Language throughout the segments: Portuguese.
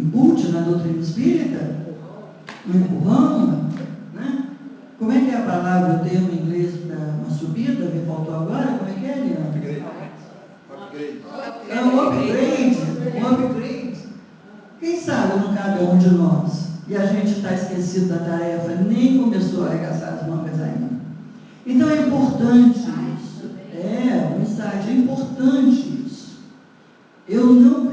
embute na doutrina espírita, um empurrão, né? Como é que é a palavra, o termo em inglês para uma subida? Me faltou agora? Como é que é, Leandro? É um upgrade. Quem sabe não cabe a um de nós? E a gente está esquecido da tarefa, nem começou a arregaçar as mangas ainda. Então é importante isso. Um insight, é importante isso. Eu não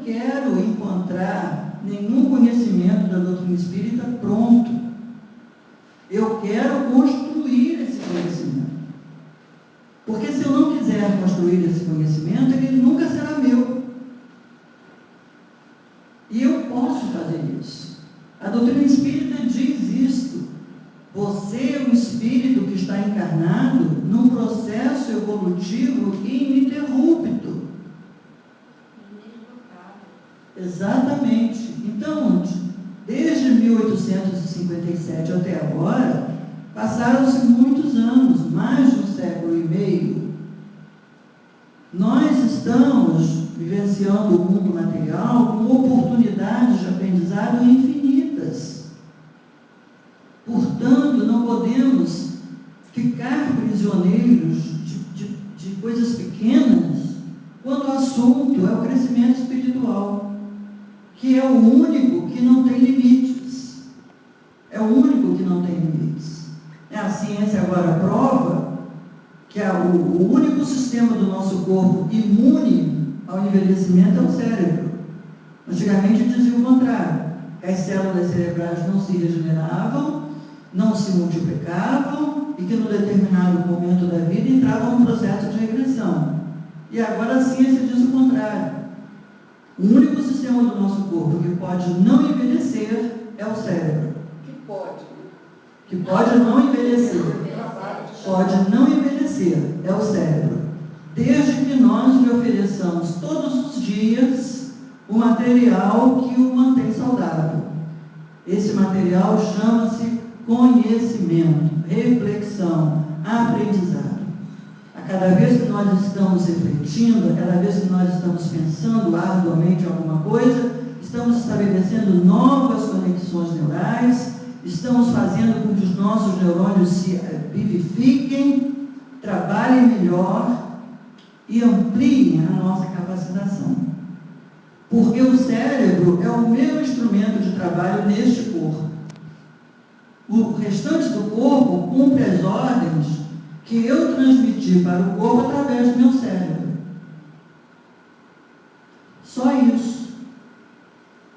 quero encontrar nenhum conhecimento da doutrina espírita pronto. Eu quero construir esse conhecimento. Porque se eu não quiser construir esse conhecimento, ele nunca será meu. E eu posso fazer isso. A doutrina espírita diz isto. Você é um espírito que está encarnado num processo evolutivo ininterrupto. Exatamente. Então, desde 1857 até agora, passaram-se muitos anos, mais de um século e meio. Nós estamos vivenciando o mundo material com oportunidades de aprendizado infinitas. Portanto, não podemos ficar prisioneiros de coisas pequenas quando o assunto é o crescimento espiritual, que é o único que não tem limites. É o único que não tem limites. A ciência agora prova que o único sistema do nosso corpo imune ao envelhecimento é o cérebro. Antigamente dizia o contrário, que as células cerebrais não se regeneravam, não se multiplicavam e que no determinado momento da vida entravam num processo de regressão. E agora a ciência diz o contrário. O único sistema do nosso corpo que pode não envelhecer é o cérebro. Que pode não envelhecer. Pode não envelhecer, é o cérebro. Desde que nós lhe ofereçamos todos os dias o material que o mantém saudável. Esse material chama-se conhecimento, reflexão, aprendizado. A cada vez que nós estamos refletindo, a cada vez que nós estamos pensando arduamente em alguma coisa, estamos estabelecendo novas conexões neurais, estamos fazendo com que os nossos neurônios se vivifiquem, trabalhem melhor e ampliem a nossa capacitação. Porque o cérebro é o meu instrumento de trabalho neste corpo. O restante do corpo cumpre as ordens que eu transmiti para o corpo através do meu cérebro. Só isso.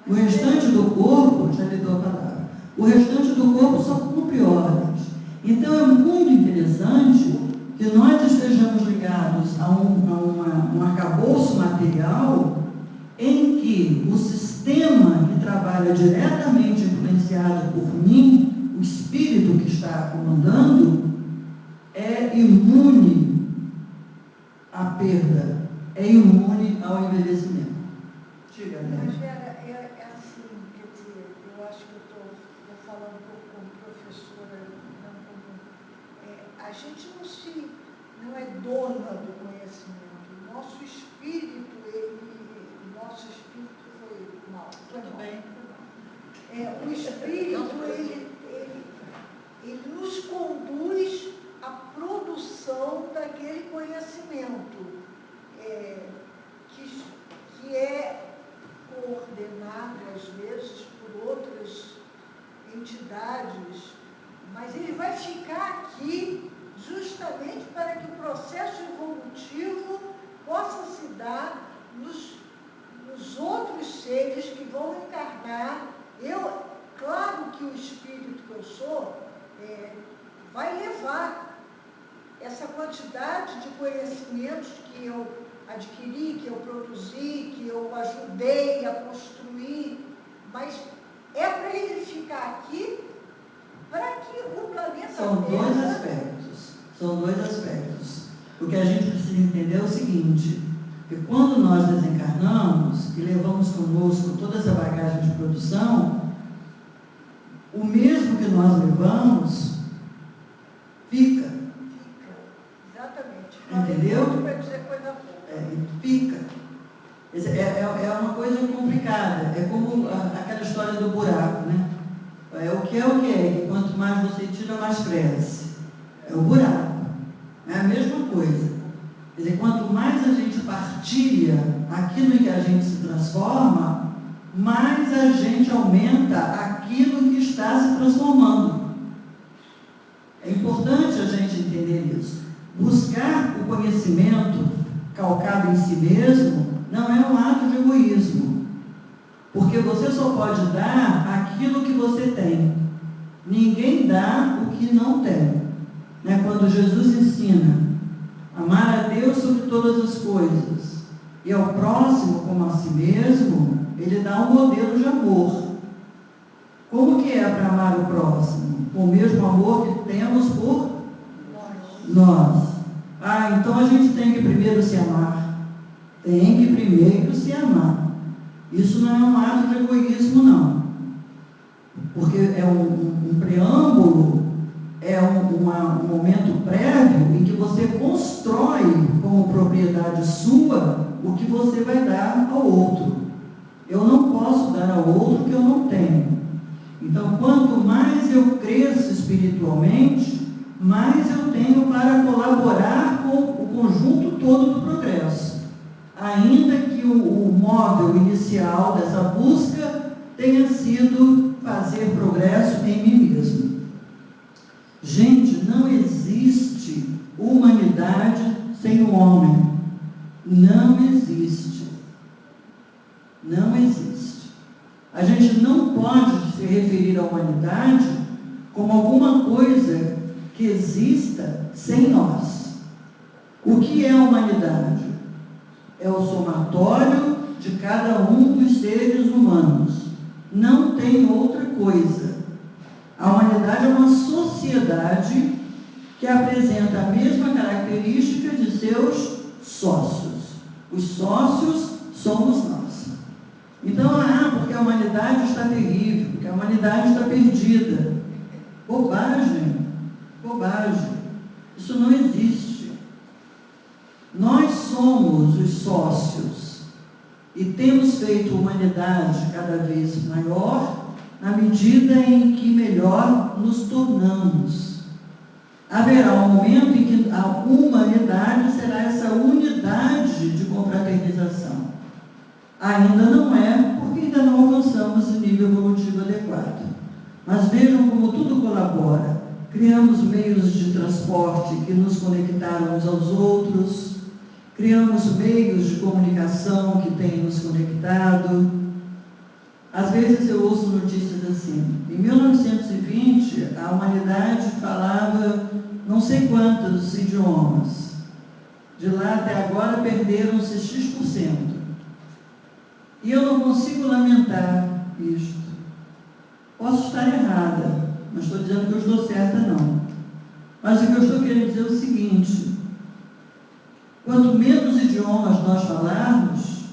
O restante do corpo, já lhe dou a palavra, o restante do corpo só cumpre ordens. Então é muito interessante que nós estejamos ligados a um arcabouço material em que o sistema que trabalha diretamente influenciado por mim, o espírito que está comandando, é imune à perda, é imune ao envelhecimento. Diga, né? Mas é assim, quer dizer, eu acho que eu estou falando um pouco como professora, não como... a gente não é dona do conhecimento. O nosso espírito foi mal. Tudo bem. O espírito, ele nos conduz à produção daquele conhecimento que é coordenado, às vezes, por outras entidades, mas ele vai ficar aqui justamente para que o processo evolutivo possa se dar nos outros seres que vão encarnar. Claro que o espírito que eu sou vai levar essa quantidade de conhecimentos que eu adquiri, que eu produzi, que eu ajudei a construir, mas é para ele ficar aqui para que o planeta São dois aspectos. O que a gente precisa entender é o seguinte, que quando nós desencarnamos e levamos conosco toda essa bagagem de produção, o mesmo que nós levamos fica. Exatamente. Entendeu? Para dizer coisa boa. Fica. É uma coisa complicada, é como aquela história do buraco, né? O que é, que quanto mais você tira, mais cresce. É o buraco, é a mesma coisa. Quer dizer, quanto mais a gente partilha aquilo em que a gente se transforma, mais a gente aumenta aquilo que está se transformando. É importante a gente entender isso. Buscar o conhecimento calcado em si mesmo não é um ato de egoísmo, porque você só pode dar aquilo que você tem. Ninguém dá o que não tem. Né? Quando Jesus ensina amar a Deus sobre todas as coisas e ao próximo como a si mesmo, ele dá um modelo de amor. Como que é para amar o próximo? Com o mesmo amor que temos por nós. Então a gente tem que primeiro se amar. Tem que primeiro se amar. Isso não é um ato de egoísmo, não. Porque é um preâmbulo, é um momento prévio em que você constrói como propriedade sua o que você vai dar ao outro. Eu não posso dar ao outro o que eu não tenho. Então, quanto mais eu cresço espiritualmente, mais eu tenho para colaborar com o conjunto todo do progresso. Ainda que o móvel inicial dessa busca tenha sido fazer progresso em mim mesmo. Gente, não existe humanidade sem o homem. Não existe. Não existe. A gente não pode se referir à humanidade como alguma coisa que exista sem nós. O que é a humanidade? É o somatório de cada um dos seres humanos. Não tem outra coisa. A humanidade é uma sociedade que apresenta a mesma característica de seus sócios. Os sócios somos nós. Então, porque a humanidade está terrível, porque a humanidade está perdida. Bobagem, bobagem. Isso não existe. Nós somos os sócios e temos feito a humanidade cada vez maior na medida em que melhor nos tornamos. Haverá um momento em que a humanidade será essa unidade de confraternização. Ainda não é, porque ainda não alcançamos o nível evolutivo adequado. Mas vejam como tudo colabora. Criamos meios de transporte que nos conectaram uns aos outros, criamos meios de comunicação que têm nos conectado. Às vezes eu ouço notícias assim, em 1920 a humanidade falava não sei quantos idiomas. De lá até agora perderam-se X%. E eu não consigo lamentar isto. Posso estar errada, não estou dizendo que eu estou certa, não. Mas o que eu estou querendo dizer é o seguinte: quanto menos idiomas nós falarmos,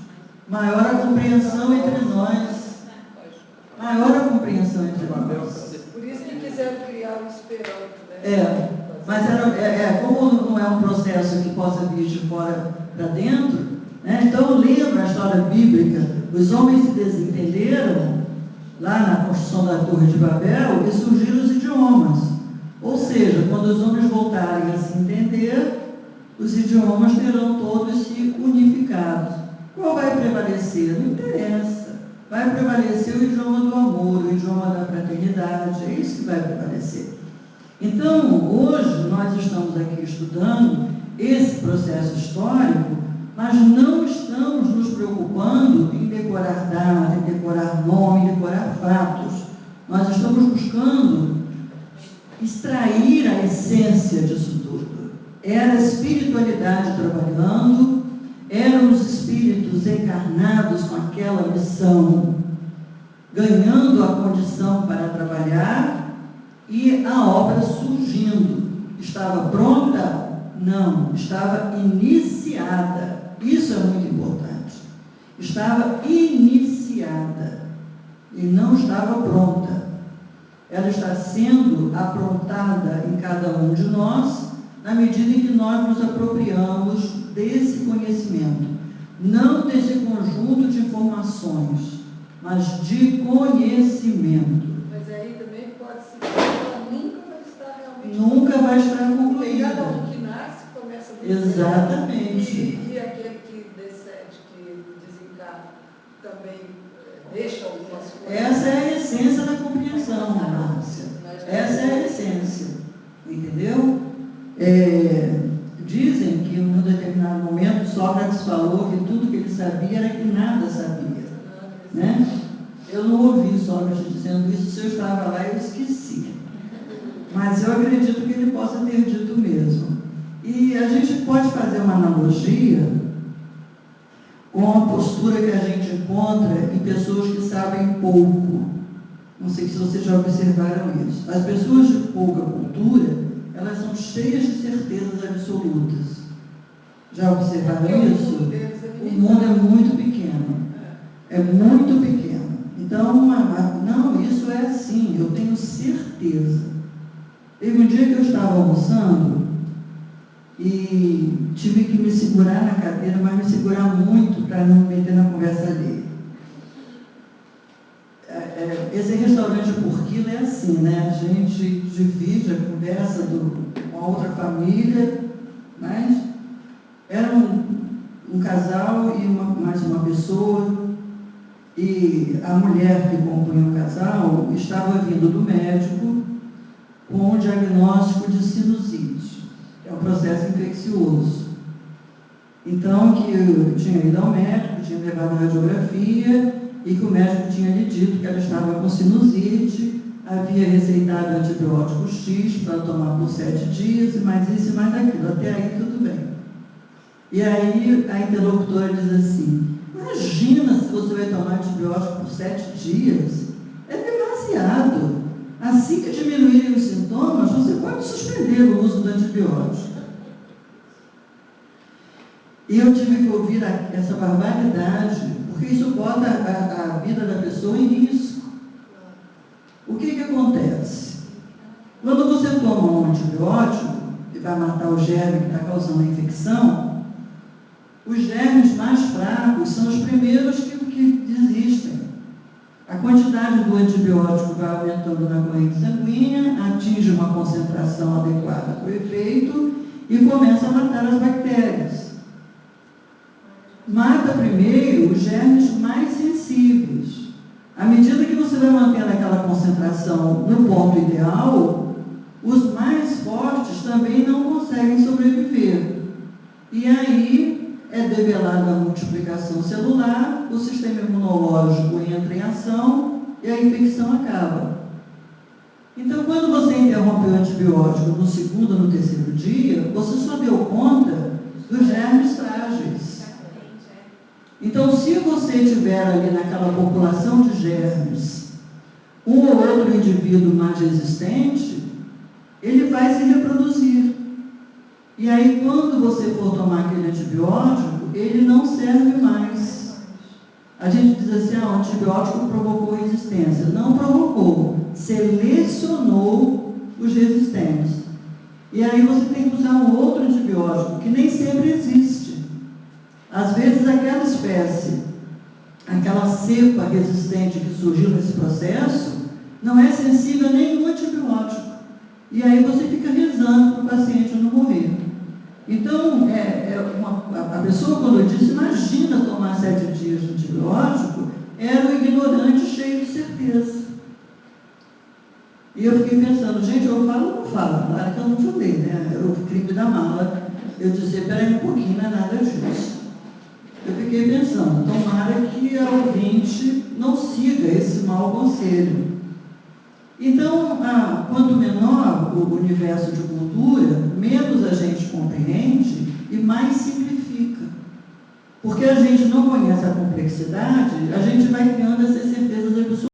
maior a compreensão entre nós. Maior a compreensão entre nós. Por isso que quiseram criar o Esperanto, né? Mas como não é um processo que possa vir de fora para dentro, né? Então lembra a história bíblica, os homens se desentenderam lá na construção da Torre de Babel e surgiram os idiomas. Ou seja, quando os homens voltarem a se entender, os idiomas terão todos se unificados. Qual vai prevalecer? Não interessa. Vai prevalecer o idioma do amor, o idioma da fraternidade, é isso que vai prevalecer. Então, hoje nós estamos aqui estudando esse processo histórico, mas não estamos nos preocupando em decorar data, em decorar nome, em decorar fatos. Nós estamos buscando extrair a essência disso tudo. Era a espiritualidade trabalhando, eram os espíritos encarnados com aquela missão, ganhando a condição para trabalhar, e a obra surgindo. Estava pronta? Não, estava iniciada. Isso é muito importante. Estava iniciada e não estava pronta. Ela está sendo aprontada em cada um de nós, na medida em que nós nos apropriamos desse conhecimento. não desse conjunto de informações, mas de conhecimento. Mas aí também pode ser que ela nunca vai estar realmente... Nunca vai estar concluída. Cada um que nasce começa a Exatamente. E aquele que decide, que desencarna, também deixa algumas coisas. Essa é a essência da compreensão, Márcia. Essa é a essência. Entendeu? Dizem que em um determinado momento Sócrates falou que tudo que ele sabia era que nada sabia. Né? Eu não ouvi Sócrates dizendo isso, se eu estava lá eu esqueci. Mas eu acredito que ele possa ter dito mesmo. E a gente pode fazer uma analogia com a postura que a gente encontra em pessoas que sabem pouco. Não sei se vocês já observaram isso. As pessoas de pouca cultura, elas são cheias de certezas absolutas. Já observaram isso? O mundo é muito pequeno. É muito pequeno. Então, não, isso é assim, eu tenho certeza. Teve um dia que eu estava almoçando e tive que me segurar na cadeira, mas me segurar muito para não me meter na conversa alheia. Esse restaurante por quilo é assim, né? A gente divide a conversa com a outra família, mas era um casal e mais uma pessoa, e a mulher que compunha o casal estava vindo do médico com o diagnóstico de sinusite, que é um processo infeccioso. Então, que eu tinha ido ao médico, tinha levado a radiografia, e que o médico tinha lhe dito que ela estava com sinusite, havia receitado antibiótico X para tomar por 7 dias, e mais isso e mais aquilo. Até aí tudo bem. E aí a interlocutora diz assim: imagina se você vai tomar antibiótico por 7 dias. É demasiado. Assim que diminuírem os sintomas, você pode suspender o uso do antibiótico. E eu tive que ouvir essa barbaridade, porque isso bota a vida da pessoa em risco. O que acontece? Quando você toma um antibiótico, que vai matar o germe que está causando a infecção, os germes mais fracos são os primeiros que desistem. A quantidade do antibiótico vai aumentando na corrente sanguínea, atinge uma concentração adequada para o efeito e começa a matar as bactérias. Mata primeiro os germes mais sensíveis. À medida que você vai mantendo aquela concentração no ponto ideal, os mais fortes também não conseguem sobreviver. E aí é debelada a multiplicação celular, o sistema imunológico entra em ação e a infecção acaba. Então, quando você interrompe o antibiótico no segundo ou no terceiro dia, você só deu conta dos germes frágeis. Então, se você tiver ali naquela população de germes um ou outro indivíduo mais resistente, ele vai se reproduzir. E aí, quando você for tomar aquele antibiótico, ele não serve mais. A gente diz assim: o antibiótico provocou resistência. Não provocou, selecionou os resistentes. E aí você tem que usar um outro antibiótico, que nem sempre existe. Às vezes aquela espécie, aquela cepa resistente que surgiu nesse processo, não é sensível a nenhum antibiótico. E aí você fica rezando para o paciente não morrer. Então, a pessoa, quando disse, imagina tomar 7 dias de antibiótico, era o ignorante cheio de certeza. E eu fiquei pensando, gente, eu falo ou não falo? Claro que eu não falei, né? Era o crime da mala. Eu dizia, peraí um pouquinho, não é nada disso. Eu fiquei pensando, tomara que a ouvinte não siga esse mau conselho. Então, quanto menor o universo de cultura, menos a gente compreende e mais simplifica. Porque a gente não conhece a complexidade, a gente vai criando essas certezas absolutas.